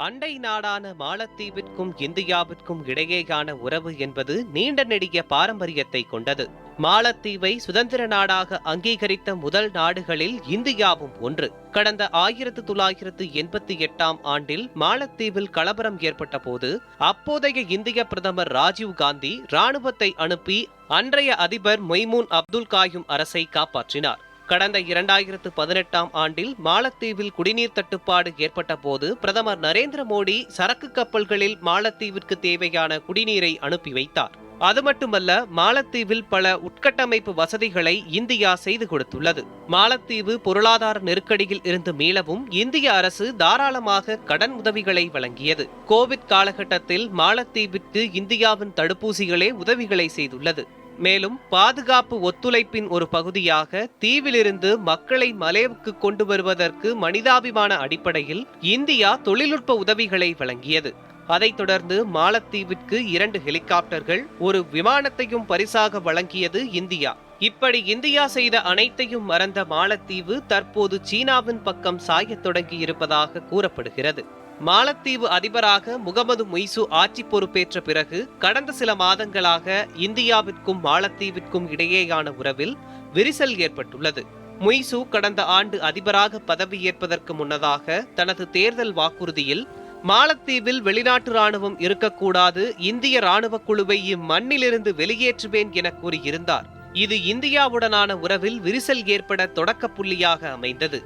அண்டை நாடான மாலத்தீவிற்கும் இந்தியாவிற்கும் இடையேயான உறவு என்பது நீண்ட நெடிய பாரம்பரியத்தை கொண்டது. மாலத்தீவை சுதந்திர நாடாக அங்கீகரித்த முதல் நாடுகளில் இந்தியாவும் ஒன்று. கடந்த 1988ஆம் ஆண்டில் மாலத்தீவில் கலவரம் ஏற்பட்ட போது அப்போதைய இந்திய பிரதமர் ராஜீவ் காந்தி ராணுவத்தை அனுப்பி அன்றைய அதிபர் மொய்மூன் அப்துல் காயும் அரசை காப்பாற்றினார். கடந்த 2018ஆம் ஆண்டில் மாலத்தீவில் குடிநீர் தட்டுப்பாடு ஏற்பட்ட போது பிரதமர் நரேந்திர மோடி சரக்கு கப்பல்களில் மாலத்தீவிற்கு தேவையான குடிநீரை அனுப்பி வைத்தார். அது மட்டுமல்ல, மாலத்தீவில் பல உட்கட்டமைப்பு வசதிகளை இந்தியா செய்து கொடுத்துள்ளது. மாலத்தீவு பொருளாதார நெருக்கடியில் இருந்து மீளவும் இந்திய அரசு தாராளமாக கடன் உதவிகளை வழங்கியது. கோவிட் காலகட்டத்தில் மாலத்தீவிற்கு இந்தியாவின் தடுப்பூசிகளே உதவிகளை செய்துள்ளது. மேலும் பாதுகாப்பு ஒத்துழைப்பின் ஒரு பகுதியாக தீவிலிருந்து மக்களை மலேவுக்கு கொண்டு வருவதற்கு மனிதாபிமான அடிப்படையில் இந்தியா தொழில்நுட்ப உதவிகளை வழங்கியது. அதைத் தொடர்ந்து மாலத்தீவிற்கு 2 ஹெலிகாப்டர்கள், ஒரு விமானத்தையும் பரிசாக வழங்கியது இந்தியா. இப்படி இந்தியா செய்த அனைத்தையும் மறந்த மாலத்தீவு தற்போது சீனாவின் பக்கம் சாயத் தொடங்கி இருப்பதாக கூறப்படுகிறது. மாலத்தீவு அதிபராக முகமது முய்சு ஆட்சி பொறுப்பேற்ற பிறகு கடந்த சில மாதங்களாக இந்தியாவிற்கும் மாலத்தீவிற்கும் இடையேயான உறவில் விரிசல் ஏற்பட்டுள்ளது. முய்சு கடந்த ஆண்டு அதிபராக பதவியேற்பதற்கு முன்னதாக தனது தேர்தல் வாக்குறுதியில் மாலத்தீவில் வெளிநாட்டு ராணுவம் இருக்கக்கூடாது, இந்திய ராணுவ குழுவை இம்மண்ணிலிருந்து வெளியேற்றுவேன் என கூறியிருந்தார். இது இந்தியாவுடனான உறவில் விரிசல் ஏற்பட தொடக்க புள்ளியாக அமைந்தது.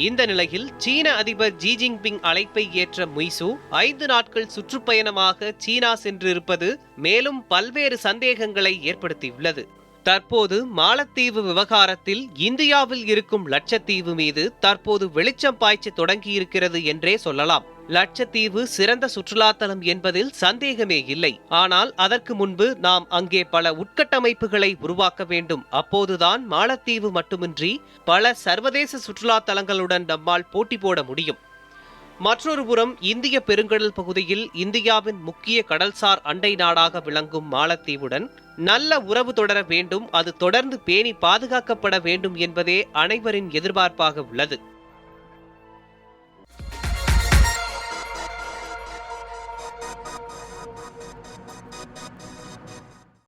இந்த நிலையில் சீன அதிபர் ஜி ஜின்பிங் அழைப்பை ஏற்ற முய்சு 5 நாட்கள் சுற்றுப்பயணமாக சீனா சென்றிருப்பது மேலும் பல்வேறு சந்தேகங்களை ஏற்படுத்தியுள்ளது. தற்போது மாலத்தீவு விவகாரத்தில் இந்தியாவில் இருக்கும் லட்சத்தீவு மீது தற்போது வெளிச்சம் பாய்ச்ச தொடங்கியிருக்கிறது என்றே சொல்லலாம். லட்சத்தீவு சிறந்த சுற்றுலாத்தலம் என்பதில் சந்தேகமே இல்லை. ஆனால் அதற்கு முன்பு நாம் அங்கே பல உட்கட்டமைப்புகளை உருவாக்க வேண்டும். அப்போதுதான் மாலத்தீவு மட்டுமின்றி பல சர்வதேச சுற்றுலா தலங்களுடன் நம்மால் போட்டி போட முடியும். மற்றொரு புறம் இந்திய பெருங்கடல் பகுதியில் இந்தியாவின் முக்கிய கடல்சார் அண்டை நாடாக விளங்கும் மாலத்தீவுடன் நல்ல உறவு தொடர வேண்டும். அது தொடர்ந்து பேணி பாதுகாக்கப்பட வேண்டும் என்பதே அனைவரின் எதிர்பார்ப்பாக உள்ளது.